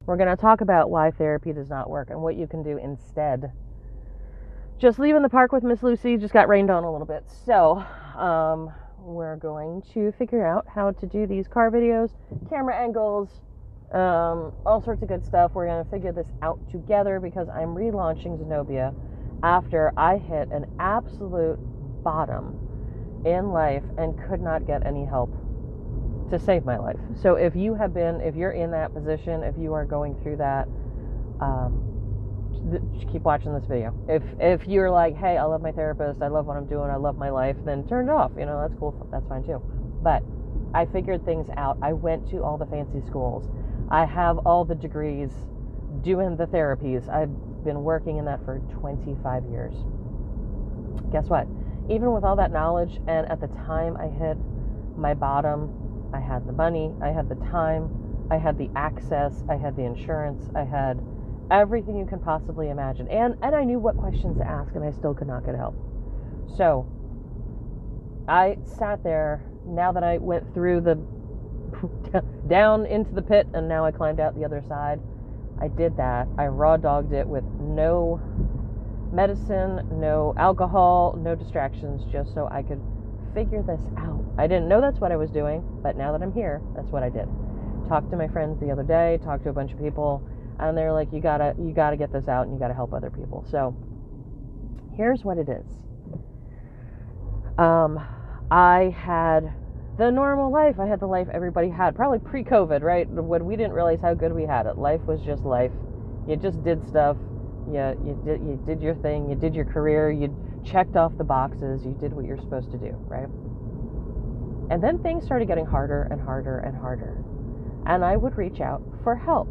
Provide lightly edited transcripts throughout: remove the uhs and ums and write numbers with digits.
We're going to talk about why therapy does not work and what you can do instead. Just leaving the park with Miss Lucy just got rained on a little bit. So, we're going to figure out how to do these car videos, camera angles, all sorts of good stuff. We're going to figure this out together because I'm relaunching Zenobia after I hit an absolute bottom in life and could not get any help to save my life. So if you're in that position, if you are going through that, just keep watching this video. If you're like, hey, I love my therapist, I love what I'm doing, I love my life, then turn it off. That's cool. That's fine too. But I figured things out. I went to all the fancy schools. I have all the degrees doing the therapies. I've been working in that for 25 years. Guess what? Even with all that knowledge, and at the time I hit my bottom, I had the money, I had the time, I had the access, I had the insurance, I had everything you can possibly imagine. And I knew what questions to ask, and I still could not get help. So I sat there, now that I went through the down into the pit, and now I climbed out the other side. I did that. I raw dogged it with no medicine, no alcohol, no distractions, just so I could figure this out. I didn't know that's what I was doing, but now that I'm here, that's what I did. Talked to my friends the other day, talked to a bunch of people, and they're like, you gotta get this out, and you gotta help other people. So here's what it is. I had the normal life. I had the life everybody had, probably pre-COVID, right? When we didn't realize how good we had it. Life was just life. You just did stuff. You did your thing. You did your career. You checked off the boxes. You did what you're supposed to do, right? And then things started getting harder and harder and harder. And I would reach out for help.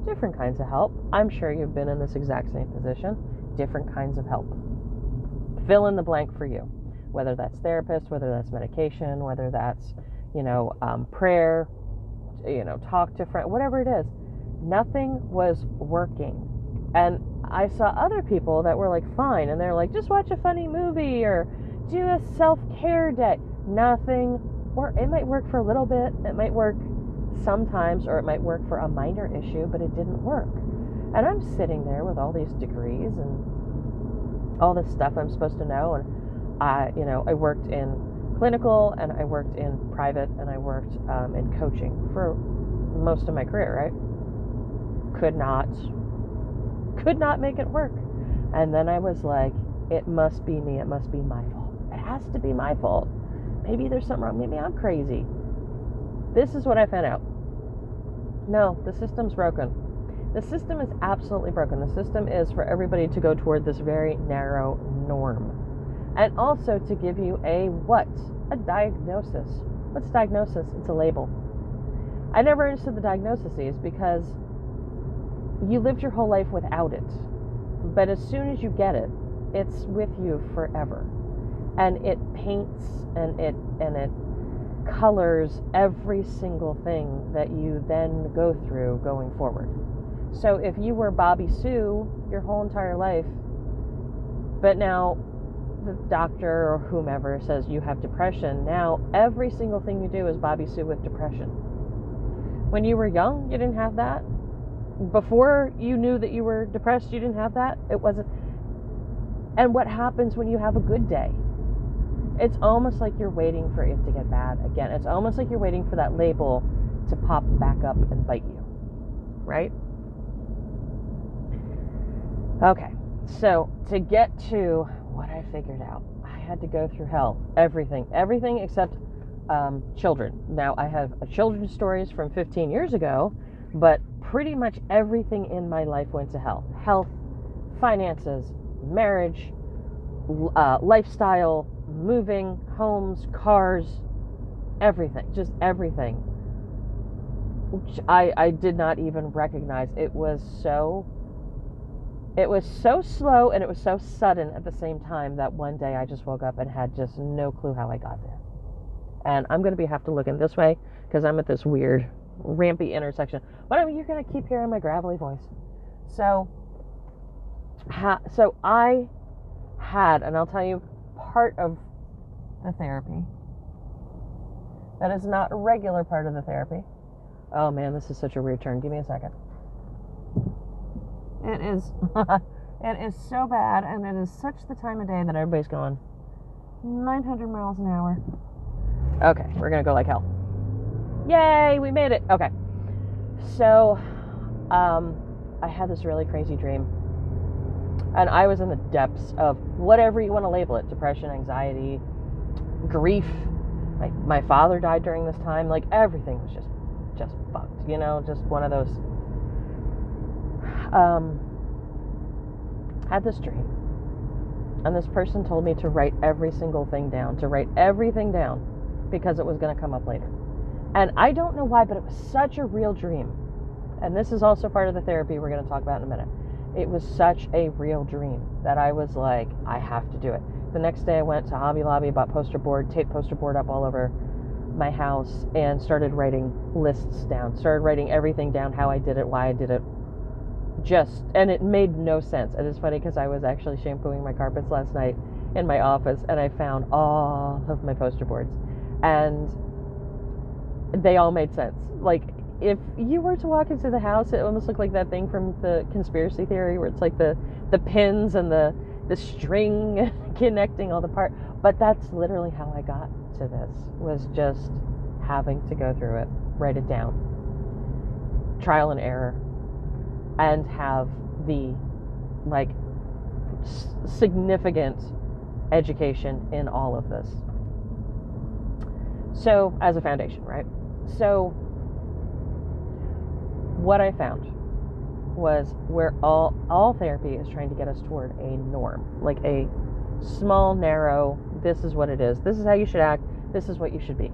Different kinds of help. I'm sure you've been in this exact same position. Different kinds of help. Fill in the blank for you. Whether that's therapist, whether that's medication, whether that's, prayer, talk to friends, whatever it is. Nothing was working. And I saw other people that were like fine, and they're like, just watch a funny movie or do a self-care day. Nothing, or it might work for a little bit, it might work sometimes, or it might work for a minor issue, but it didn't work. And I'm sitting there with all these degrees and all this stuff I'm supposed to know, and I worked in clinical, and I worked in private, and I worked in coaching for most of my career, right? Could not make it work. And then I was like, it must be me. It must be my fault. It has to be my fault. Maybe there's something wrong. Maybe I'm crazy. This is what I found out. No, the system's broken. The system is absolutely broken. The system is for everybody to go toward this very narrow norm. And also to give you a diagnosis. What's diagnosis? It's a label. I never understood the diagnoses because you lived your whole life without it. But as soon as you get it, it's with you forever. And it paints and it colors every single thing that you then go through going forward. So if you were Bobby Sue your whole entire life, but now the doctor or whomever says you have depression, now every single thing you do is Bobby Sue with depression. When you were young, you didn't have that. Before you knew that you were depressed, you didn't have that. It wasn't. And what happens when you have a good day? It's almost like you're waiting for it to get bad again. It's almost like you're waiting for that label to pop back up and bite you, right? Okay, so to get to what I figured out, I had to go through hell. Everything except children. Now, I have children's stories from 15 years ago, but pretty much everything in my life went to hell. Health, finances, marriage, lifestyle, moving, homes, cars, everything, just everything, which I did not even recognize. It was so slow, and it was so sudden at the same time that one day I just woke up and had just no clue how I got there. And I'm going to have to look in this way because I'm at this weird rampy intersection. But you're going to keep hearing my gravelly voice. So I had, and I'll tell you part of the therapy that is not a regular part of the therapy. Oh man, this is such a weird turn. Give me a second. It is, it is so bad, and it is such the time of day that everybody's going 900 miles an hour. Okay, we're gonna go like hell. Yay, we made it. Okay. So, I had this really crazy dream. And I was in the depths of whatever you want to label it, depression, anxiety, grief. My father died during this time. Like, everything was just fucked, just one of those. Had this dream. And this person told me to write every single thing down, because it was going to come up later. And I don't know why, but it was such a real dream. And this is also part of the therapy we're going to talk about in a minute. It was such a real dream that I was like, I have to do it. The next day I went to Hobby Lobby, bought poster board, taped poster board up all over my house, and started writing lists down. Started writing everything down, how I did it, why I did it. And it made no sense. And it's funny because I was actually shampooing my carpets last night in my office, and I found all of my poster boards. And they all made sense. Like, if you were to walk into the house, it almost looked like that thing from the conspiracy theory where it's like the pins and the string connecting all the parts. But that's literally how I got to this, was just having to go through it, write it down, trial and error, and have the significant education in all of this. So, as a foundation, right? So, what I found was where all therapy is trying to get us toward a norm, like a small, narrow, this is what it is, this is how you should act, this is what you should be.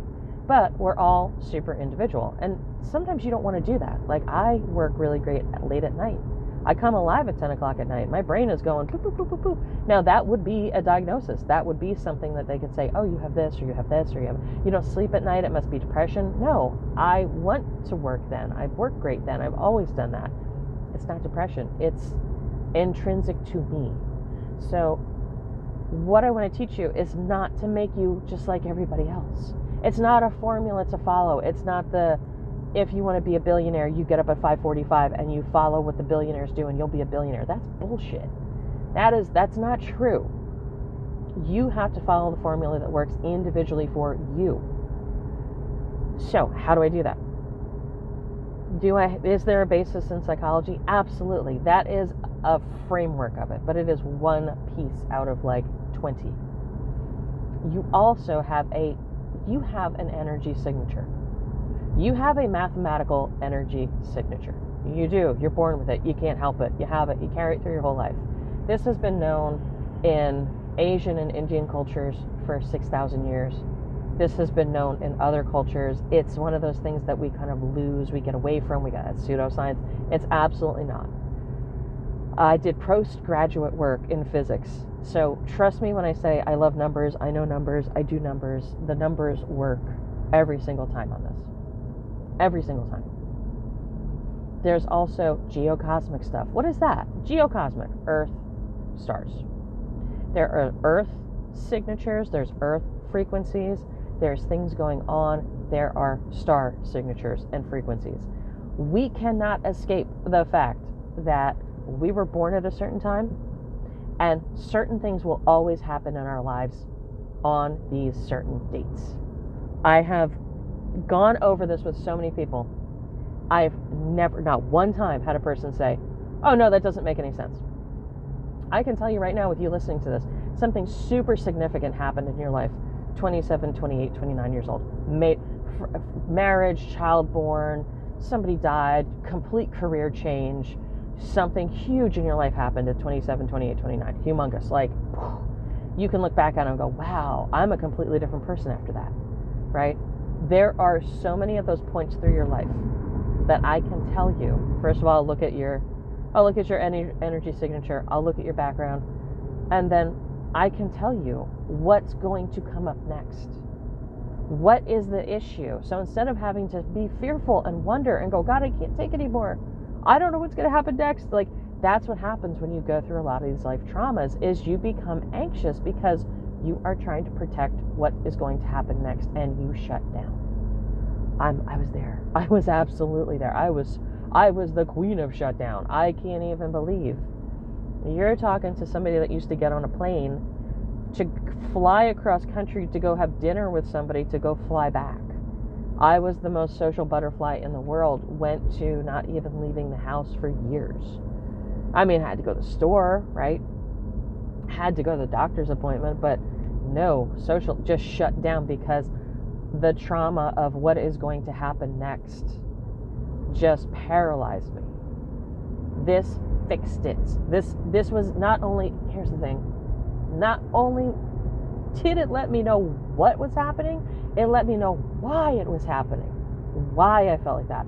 But we're all super individual, and sometimes you don't want to do that. Like, I work really great late at night. I come alive at 10 o'clock at night. My brain is going poop, poop, poop, poop, poop. Now, that would be a diagnosis. That would be something that they could say, oh, you have this, or you have this, or you don't sleep at night, it must be depression. No, I want to work then. I've worked great then. I've always done that. It's not depression. It's intrinsic to me. So what I want to teach you is not to make you just like everybody else. It's not a formula to follow. It's not if you want to be a billionaire, you get up at 5:45 and you follow what the billionaires do and you'll be a billionaire. That's bullshit. That's not true. You have to follow the formula that works individually for you. So, how do I do that? Is there a basis in psychology? Absolutely. That is a framework of it, but it is one piece out of 20. You also have an energy signature. You have a mathematical energy signature. You do. You're born with it. You can't help it. You have it. You carry it through your whole life. This has been known in Asian and Indian cultures for 6,000 years. This has been known in other cultures. It's one of those things that we kind of lose, we get away from, we got that pseudoscience. It's absolutely not. I did postgraduate work in physics. So trust me when I say I love numbers, I know numbers, I do numbers. The numbers work every single time on this. Every single time. There's also geocosmic stuff. What is that? Geocosmic, Earth, stars. There are Earth signatures, there's Earth frequencies, there's things going on, there are star signatures and frequencies. We cannot escape the fact that we were born at a certain time, and certain things will always happen in our lives on these certain dates. I have gone over this with so many people. I've never, not one time, had a person say, oh no, that doesn't make any sense. I can tell you right now, with you listening to this, something super significant happened in your life. 27, 28, 29 years old. Marriage, child born, somebody died, complete career change, something huge in your life happened at 27, 28, 29. Humongous. You can look back at it and go, wow, I'm a completely different person after that, right? There are so many of those points through your life that I can tell you. First of all, I'll look at your energy signature. I'll look at your background, and then I can tell you what's going to come up next. What is the issue? So instead of having to be fearful and wonder and go, God, I can't take it anymore, I don't know what's going to happen next. That's what happens when you go through a lot of these life traumas, is you become anxious because you are trying to protect what is going to happen next, and you shut down. I was there. I was absolutely there. I I was the queen of shutdown. I can't even believe. You're talking to somebody that used to get on a plane to fly across country to go have dinner with somebody to go fly back. I was the most social butterfly in the world, went to not even leaving the house for years. I mean, I had to go to the store, right? Had to go to the doctor's appointment, but no, social just shut down because the trauma of what is going to happen next just paralyzed me. This fixed it. This was not only, here's the thing, not only did it let me know what was happening, it let me know why it was happening, why I felt like that,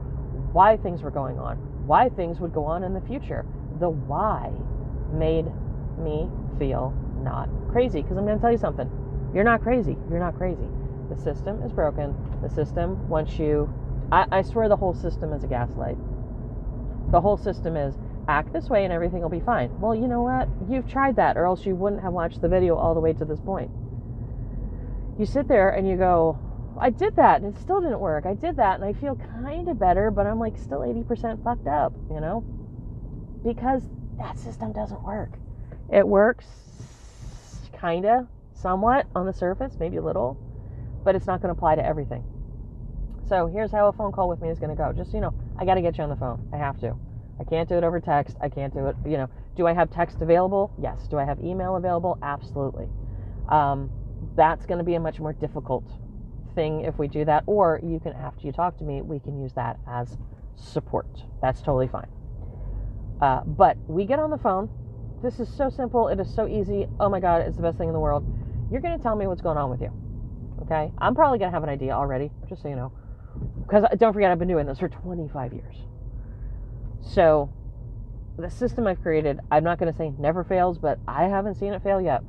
why things were going on, why things would go on in the future. The why made me feel not crazy. Because I'm going to tell you something. You're not crazy. You're not crazy. The system is broken. The system wants you... I swear the whole system is a gaslight. The whole system is act this way and everything will be fine. Well, you know what? You've tried that, or else you wouldn't have watched the video all the way to this point. You sit there and you go, I did that and it still didn't work. I did that and I feel kind of better, but I'm like still 80% fucked up, you know? Because that system doesn't work. It works kind of, somewhat on the surface, maybe a little, but it's not going to apply to everything. So here's how a phone call with me is going to go. Just so you know, I got to get you on the phone. I have to. I can't do it over text. I can't do it, you know. Do I have text available? Yes. Do I have email available? Absolutely. That's going to be a much more difficult thing if we do that. Or you can, after you talk to me, we can use that as support. That's totally fine. But we get on the phone. This is so simple. It is so easy. Oh my God, it's the best thing in the world. You're going to tell me what's going on with you. Okay? I'm probably going to have an idea already, just so you know. Because don't forget, I've been doing this for 25 years. So the system I've created, I'm not going to say never fails, but I haven't seen it fail yet.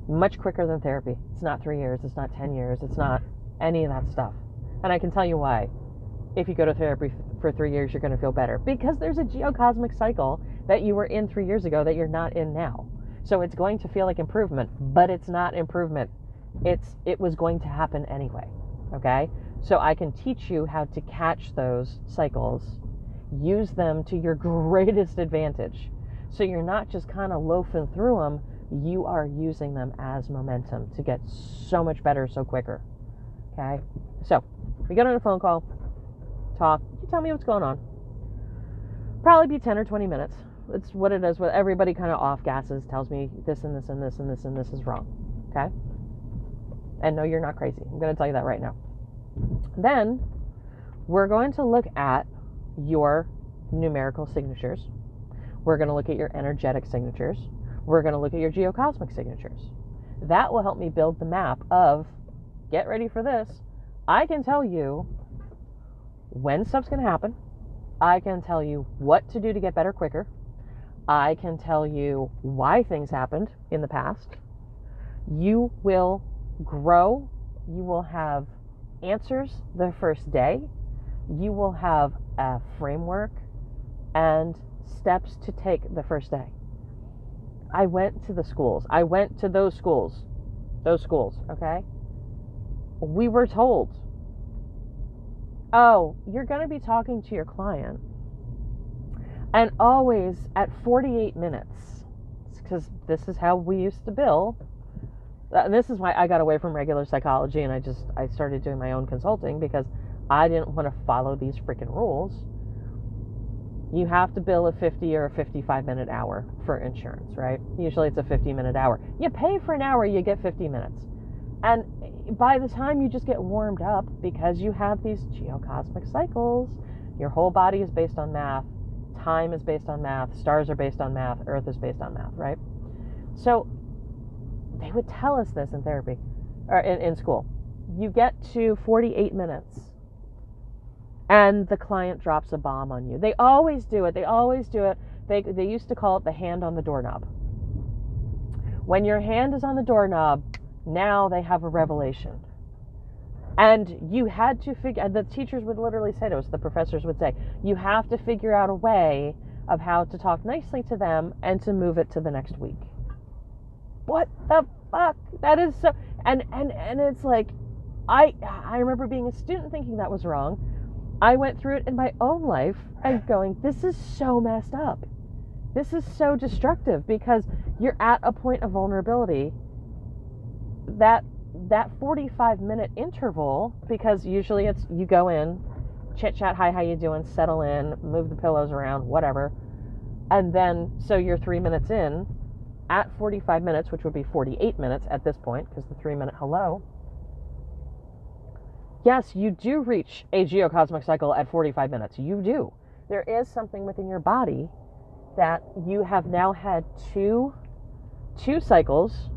Much quicker than therapy. It's not 3 years. It's not 10 years. It's not any of that stuff. And I can tell you why. If you go to therapy for 3 years, you're going to feel better. Because there's a geocosmic cycle that you were in 3 years ago that you're not in now. So it's going to feel like improvement, but it's not improvement. It was going to happen anyway. Okay? So I can teach you how to catch those cycles, use them to your greatest advantage. So you're not just kind of loafing through them, you are using them as momentum to get so much better so quicker. Okay? So we get on a phone call, talk, you tell me what's going on. Probably be 10 or 20 minutes. It's what it is with everybody kind of off gases, tells me this and this and this and this and this is wrong. Okay? And no, you're not crazy. I'm going to tell you that right now. Then we're going to look at your numerical signatures. We're going to look at your energetic signatures. We're going to look at your geocosmic signatures. That will help me build the map of, get ready for this. I can tell you when stuff's going to happen. I can tell you what to do to get better quicker. I can tell you why things happened in the past. You will grow. You will have answers the first day. You will have a framework and steps to take the first day. I went to the schools. I went to those schools, okay? We were told, oh, you're going to be talking to your client. And always at 48 minutes, because this is how we used to bill. This is why I got away from regular psychology and I started doing my own consulting, because I didn't want to follow these freaking rules. You have to bill a 50 or a 55-minute hour for insurance, right? Usually it's a 50-minute hour. You pay for an hour, you get 50 minutes. And by the time you just get warmed up, because you have these geocosmic cycles, your whole body is based on math, time is based on math, stars are based on math, Earth is based on math, right? So they would tell us this in therapy, or in school. You get to 48 minutes and the client drops a bomb on you. They always do it. They used to call it the hand on the doorknob. When your hand is on the doorknob, now they have a revelation. And you had to figure, the teachers would literally say to us, the professors would say, you have to figure out a way of how to talk nicely to them and to move it to the next week. What the fuck? That is so, and it's like, I remember being a student thinking that was wrong. I went through it in my own life and going, this is so messed up. This is so destructive, because you're at a point of vulnerability that 45-minute interval, because usually it's you go in, chit chat, hi, how you doing, settle in, move the pillows around, whatever. And then, so you're 3 minutes in, at 45 minutes, which would be 48 minutes at this point, because the 3-minute hello. Yes, you do reach a geocosmic cycle at 45 minutes. You do. There is something within your body that you have now had two cycles.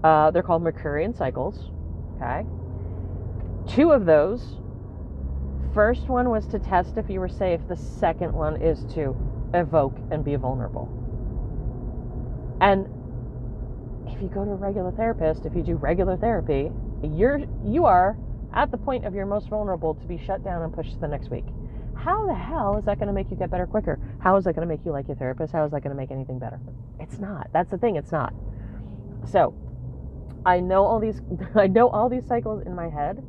They're called Mercurian cycles. Okay. 2 of those. First one was to test if you were safe. The second one is to evoke and be vulnerable. And if you go to a regular therapist, if you do regular therapy, you are at the point of your most vulnerable to be shut down and pushed to the next week. How the hell is that going to make you get better quicker? How is that going to make you like your therapist? How is that going to make anything better? It's not. That's the thing. It's not. So I know all these cycles in my head.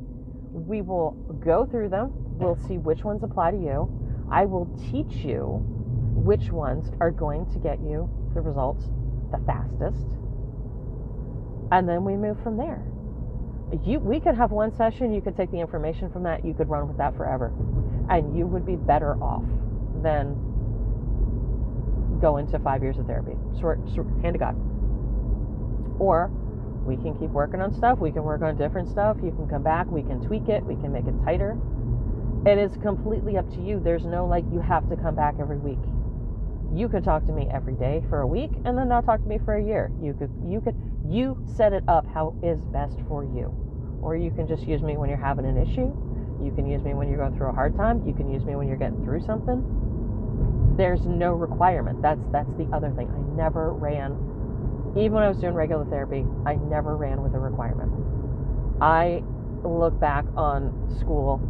We will go through them. We'll see which ones apply to you. I will teach you which ones are going to get you the results the fastest. And then we move from there. We could have one session, you could take the information from that, you could run with that forever. And you would be better off than go into 5 years of therapy. Hand to God. Or we can keep working on stuff, we can work on different stuff, you can come back, we can tweak it, we can make it tighter. It is completely up to you. There's no you have to come back every week. You could talk to me every day for a week and then not talk to me for a year. You set it up how is best for you. Or you can just use me when you're having an issue. You can use me when you're going through a hard time. You can use me when you're getting through something. There's no requirement. That's the other thing. I never ran, even when I was doing regular therapy, I never ran with a requirement. I look back on school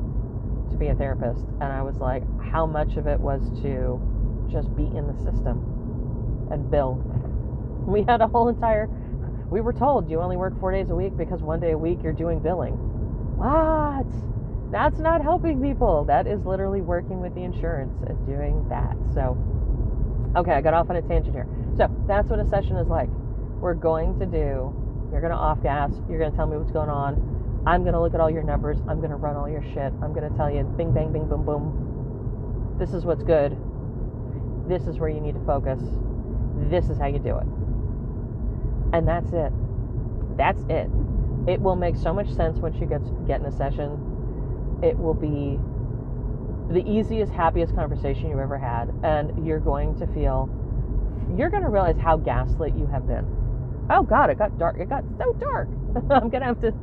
to be a therapist and I was like, how much of it was to just be in the system and build? We had a whole we were told you only work 4 days a week because 1 day a week you're doing billing. What? That's not helping people. That is literally working with the insurance and doing that. So, okay, I got off on a tangent here. So that's what a session is like. You're going to off gas. You're going to tell me what's going on. I'm going to look at all your numbers. I'm going to run all your shit. I'm going to tell you bing, bang, bing, boom, boom. This is what's good. This is where you need to focus. This is how you do it. And that's it. That's it. It will make so much sense once you get in a session. It will be the easiest, happiest conversation you've ever had. And you're going to realize how gaslit you have been. Oh God, it got dark. It got so dark. I'm going to have to,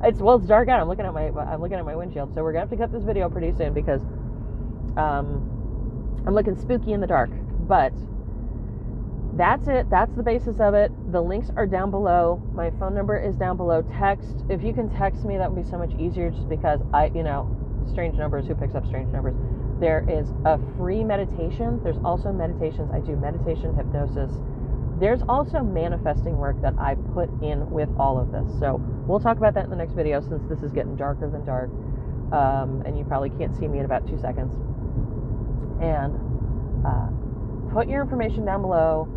it's dark out. I'm looking at my windshield. So we're going to have to cut this video pretty soon because, I'm looking spooky in the dark. But that's it. That's the basis of it. The links are down below. My phone number is down below. Text. If you can text me, that would be so much easier just because strange numbers, who picks up strange numbers? There is a free meditation. There's also meditations. I do meditation, hypnosis. There's also manifesting work that I put in with all of this. So we'll talk about that in the next video since this is getting darker than dark. And you probably can't see me in about 2 seconds. And put your information down below.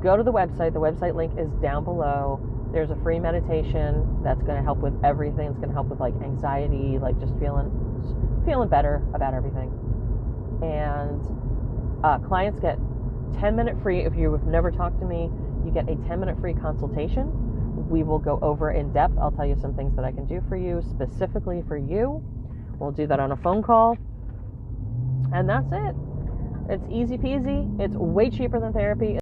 Go to the website. The website link is down below. There's a free meditation that's going to help with everything. It's going to help with anxiety, just feeling better about everything. And clients get 10-minute free. If you've never talked to me, you get a 10-minute free consultation. We will go over in depth. I'll tell you some things that I can do for you, specifically for you. We'll do that on a phone call. And that's it. It's easy peasy. It's way cheaper than therapy.